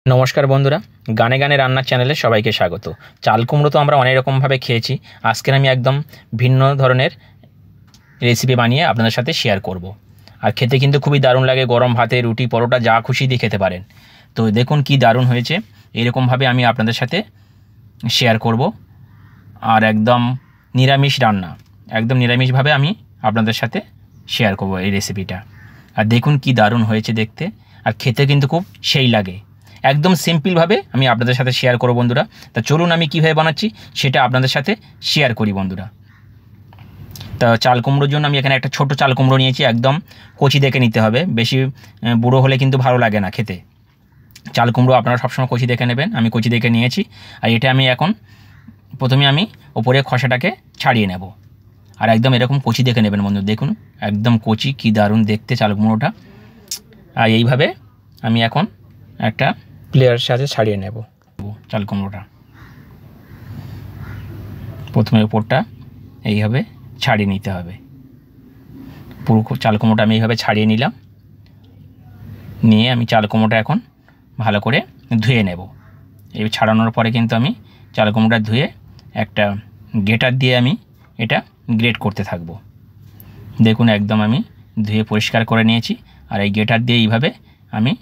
নমস্কার বন্ধুরা, গানে গানে রান্নার চ্যানেলে সবাইকে স্বাগত। চাল কুমড়ো তো আমরা অনেক রকমভাবে খেয়েছি। আজকের আমি একদম ভিন্ন ধরনের রেসিপি বানিয়ে আপনাদের সাথে শেয়ার করব। আর খেতে কিন্তু খুবই দারুণ লাগে, গরম ভাতে, রুটি, পরোটা যা খুশি দিয়ে খেতে পারেন। তো দেখুন কি দারুণ হয়েছে। এরকমভাবে আমি আপনাদের সাথে শেয়ার করব। আর একদম নিরামিষ রান্না, একদম নিরামিষভাবে আমি আপনাদের সাথে শেয়ার করব এই রেসিপিটা। আর দেখুন কি দারুণ হয়েছে দেখতে, আর খেতে কিন্তু খুব সেই লাগে। একদম সিম্পলভাবে আমি আপনাদের সাথে শেয়ার করব বন্ধুরা। তা চলুন আমি কীভাবে বানাচ্ছি সেটা আপনাদের সাথে শেয়ার করি বন্ধুরা। তা চাল কুমড়োর জন্য আমি এখানে একটা ছোট চাল কুমড়ো নিয়েছি, একদম কচি দেখে নিতে হবে, বেশি বুড়ো হলে কিন্তু ভালো লাগে না খেতে। চাল কুমড়ো আপনারা সবসময় কচি দেখে নেবেন, আমি কচি দেখে নিয়েছি। আর এটা আমি এখন প্রথমে আমি ওপরে খোসাটাকে ছাড়িয়ে নেব। আর একদম এরকম কচি দেখে নেবেন বন্ধু, দেখুন একদম কচি, কি দারুণ দেখতে চাল কুমড়োটা। আর এইভাবে আমি এখন একটা প্লেয়ারের সাথে ছাড়িয়ে নেব চাল কুমড়োটা। প্রথমে উপরটা এইভাবে ছাড়িয়ে নিতে হবে। পুরো চাল কুমড়োটা আমি এইভাবে ছাড়িয়ে নিলাম। নিয়ে আমি চাল কুমড়োটা এখন ভালো করে ধুয়ে নেব। এই ছাড়ানোর পরে কিন্তু আমি চাল কুমড়োটা ধুয়ে একটা গ্রেটার দিয়ে আমি এটা গ্রেট করতে থাকবো। দেখুন একদম আমি ধুয়ে পরিষ্কার করে নিয়েছি। আর এই গ্রেটার দিয়ে এইভাবে আমি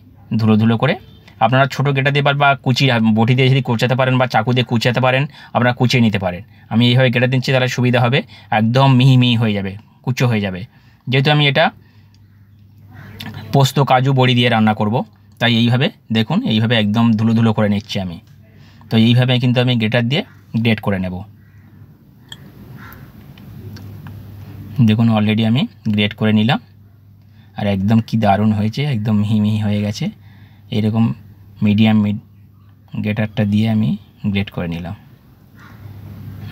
ধুলো ধুলো করে, আপনারা ছোটো গ্রেটার দিয়ে বা কুচি বটি দিয়ে যদি কুচাতে পারেন বা চাকু দিয়ে কুচাতে পারেন, আপনারা কুচিয়ে নিতে পারেন। আমি এইভাবে গ্রেটার দিচ্ছি, তাহলে সুবিধা হবে, একদম মিহি মিহি হয়ে যাবে, কুচো হয়ে যাবে। যেহেতু আমি এটা পোস্ত, কাজু, বড়ি দিয়ে রান্না করব, তাই এইভাবে দেখুন এইভাবে একদম ধুলো ধুলো করে নিচ্ছি আমি। তো এইভাবে কিন্তু আমি গ্রেটার দিয়ে গ্রেট করে নেব। দেখুন অলরেডি আমি গ্রেট করে নিলাম। আর একদম কি দারুণ হয়েছে, একদম মিহি মিহি হয়ে গেছে। এরকম মিডিয়াম গ্রেটারটা দিয়ে আমি গ্রেট করে নিলাম।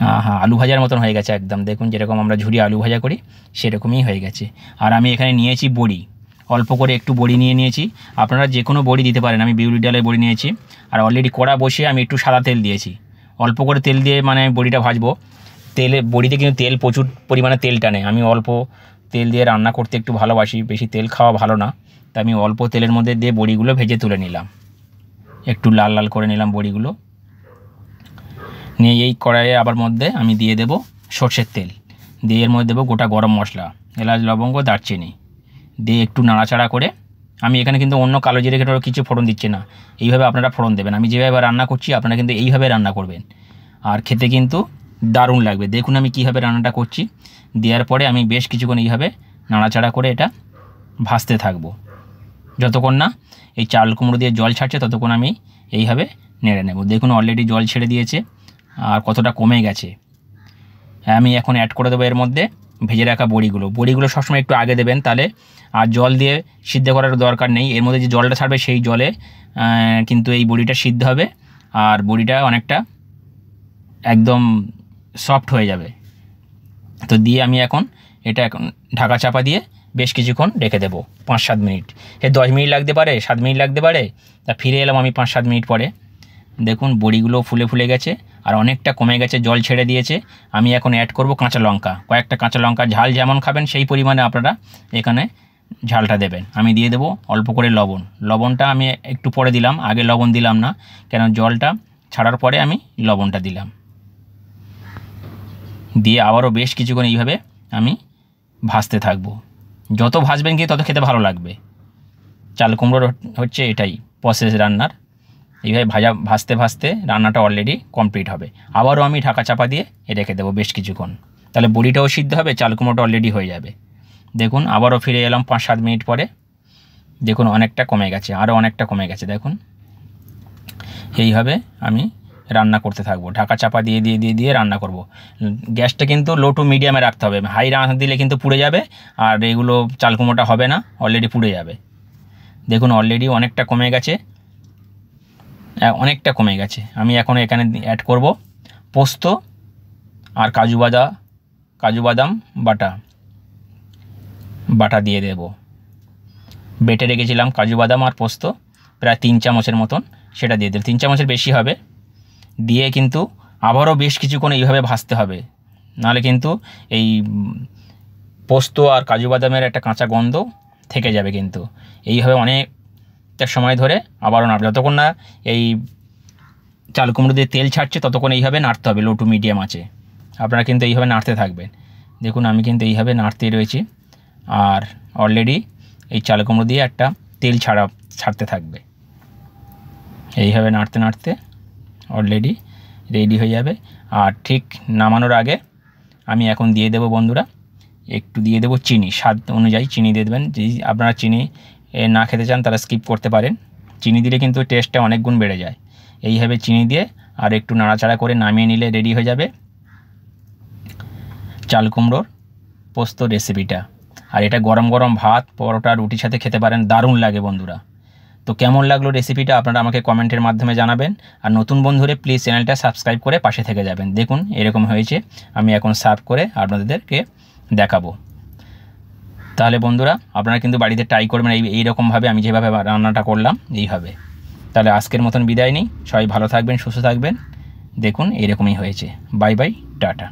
হ্যাঁ, আলু ভাজার মতন হয়ে গেছে একদম। দেখুন যেরকম আমরা ঝুরি আলু ভাজা করি সেরকমই হয়ে গেছে। আর আমি এখানে নিয়েছি বড়ি, অল্প করে একটু বড়ি নিয়েছি। আপনারা যে কোনো বড়ি দিতে পারেন, আমি বিউলি ডালের বড়ি নিয়েছি। আর অলরেডি কড়া বসিয়ে আমি একটু সাদা তেল দিয়েছি, অল্প করে তেল দিয়ে মানে বড়িটা ভাজবো। বড়িতে কিন্তু তেল প্রচুর পরিমাণে তেল টানে। আমি অল্প তেল দিয়ে রান্না করতে একটু ভালোবাসি, বেশি তেল খাওয়া ভালো না। তাই আমি অল্প তেলের মধ্যে দিয়ে বড়িগুলো ভেজে তুলে নিলাম, একটু লাল লাল করে নিলাম বড়িগুলো। নিয়ে এই কড়াইয়ে আবার মধ্যে আমি দিয়ে দেব সর্ষের তেল, দিয়ে এর মধ্যে দেবো গোটা গরম মশলা, এলাচ, লবঙ্গ, দারচিনি দিয়ে একটু নাড়াচাড়া করে, আমি এখানে কিন্তু অন্য কালো জিরে কেটে কিছু ফোড়ন দিচ্ছি না। এইভাবে আপনারা ফোড়ন দেবেন। আমি যেভাবে রান্না করছি আপনারা কিন্তু এইভাবে রান্না করবেন, আর খেতে কিন্তু দারুণ লাগবে। দেখুন আমি কীভাবে রান্নাটা করছি। দেওয়ার পরে আমি বেশ কিছুক্ষণ এইভাবে নাড়াচাড়া করে এটা ভাজতে থাকবো, যতক্ষণ না এই চাল কুমড়ো দিয়ে জল ছাড়ছে ততক্ষণ আমি এইভাবে নেড়ে নেব। দেখুন অলরেডি জল ছেড়ে দিয়েছে আর কতটা কমে গেছে। আমি এখন অ্যাড করে দেবো এর মধ্যে ভেজে রাখা বড়িগুলো সবসময় একটু আগে দেবেন, তাহলে আর জল দিয়ে সিদ্ধ করার দরকার নেই। এর মধ্যে যে জলটা ছাড়বে সেই জলে কিন্তু এই বড়িটা সিদ্ধ হবে, আর বড়িটা অনেকটা একদম সফট হয়ে যাবে। তো দিয়ে আমি এখন এটা এখন ঢাকা চাপা দিয়ে বেশ কিছুক্ষণ রেখে দেবো, 5-7 মিনিট। 10 মিনিট লাগতে পারে, 7 মিনিট লাগতে পারে। তা ফিরে এলাম আমি 5-7 মিনিট পরে। দেখুন বড়িগুলো ফুলে ফুলে গেছে আর অনেকটা কমে গেছে, জল ছেড়ে দিয়েছে। আমি এখন অ্যাড করব কাঁচা লঙ্কা, কয়েকটা কাঁচা লঙ্কা। ঝাল যেমন খাবেন সেই পরিমাণে আপনারা এখানে ঝালটা দেবেন। আমি দিয়ে দেবো অল্প করে লবণটা আমি একটু পরে দিলাম, আগে লবণ দিলাম না, কেন জলটা ছাড়ার পরে আমি লবণটা দিলাম। দিয়ে আবারও বেশ কিছুক্ষণ এইভাবে আমি ভাজতে থাকবো। যত ভাজবেন কি তত খেতে ভালো লাগবে। চাল কুমড়োর হচ্ছে এটাই প্রসেস রান্নার। এইভাবে ভাজতে ভাজতে রান্নাটা অলরেডি কমপ্লিট হবে। আবারও আমি ঢাকা চাপা দিয়ে রেখে দেবো বেশ কিছুক্ষণ, তাহলে বড়িটাও সিদ্ধ হবে, চাল কুমড়োটা অলরেডি হয়ে যাবে। দেখুন আবারও ফিরে এলাম 5-7 মিনিট পরে। দেখুন অনেকটা কমে গেছে, আরও অনেকটা কমে গেছে। দেখুন এইভাবে আমি রান্না করতে থাকবো, ঢাকা চাপা দিয়ে দিয়ে দিয়ে দিয়ে রান্না করব। গ্যাসটা কিন্তু লো টু মিডিয়ামে রাখতে হবে, হাই রান্না দিলে কিন্তু পুড়ে যাবে, আর এগুলো চাল কুমড়োটা হবে না, অলরেডি পুড়ে যাবে। দেখুন অলরেডি অনেকটা কমে গেছে, অনেকটা কমে গেছে। আমি এখন এখানে অ্যাড করব পোস্ত আর কাজু বাদাম বাটা দিয়ে দেব। বেটে রেখেছিলাম কাজু বাদাম আর পোস্ত প্রায় 3 চামচের মতন, সেটা দিয়ে দেব। 3 চামচের বেশি হবে। দিয়ে কিন্তু আবারও বেশ কিছুক্ষণ এইভাবে ভাজতে হবে, নাহলে কিন্তু এই পোস্ত আর কাজু বাদামের একটা কাঁচা গন্ধ থেকে যাবে। কিন্তু এইভাবে অনেক অনেকটা সময় ধরে আবারও নাড়ব, যতক্ষণ না এই চাল কুমড়ো দিয়ে তেল ছাড়ছে ততক্ষণ এইভাবে নাড়তে হবে লো টু মিডিয়াম আঁচে। আপনারা কিন্তু এইভাবে নাড়তে থাকবেন। দেখুন আমি কিন্তু এইভাবে নাড়তেই রয়েছি, আর অলরেডি এই চাল কুমড়ো দিয়ে একটা তেল ছাড়তে থাকবে। এইভাবে নাড়তে নাড়তে অলরেডি রেডি হয়ে যাবে। আর ঠিক নামানোর আগে আমি এখন দিয়ে দেবো বন্ধুরা, একটু দিয়ে দেবো চিনি, স্বাদ অনুযায়ী চিনি দিয়ে দেবেন। যদি আপনারা চিনি না খেতে চান তারা স্কিপ করতে পারেন। চিনি দিলে কিন্তু টেস্টটা অনেক গুণ বেড়ে যায়। এইভাবে চিনি দিয়ে আর একটু নাড়াচাড়া করে নামিয়ে নিলে রেডি হয়ে যাবে চাল কুমড়োর পোস্ত রেসিপিটা। আর এটা গরম গরম ভাত, পরোটা, রুটির সাথে খেতে পারেন, দারুণ লাগে বন্ধুরা। তো কেমন লাগলো রেসিপিটা আপনারা আমাকে কমেন্টের মাধ্যমে জানাবেন। আর নতুন বন্ধুরে প্লিজ চ্যানেলটা সাবস্ক্রাইব করে পাশে থেকে যাবেন। দেখুন এরকম হয়েছে, আমি এখন সার্ভ করে আপনাদেরকে দেখাবো। তাহলে বন্ধুরা আপনারা কিন্তু বাড়িতে ট্রাই করবেন এইরকমভাবে আমি যেভাবে রান্নাটা করলাম এইভাবে। তাহলে আজকের মতন বিদায় নিই, সবাই ভালো থাকবেন, সুস্থ থাকবেন। দেখুন এরকমই হয়েছে। Bye bye, tata.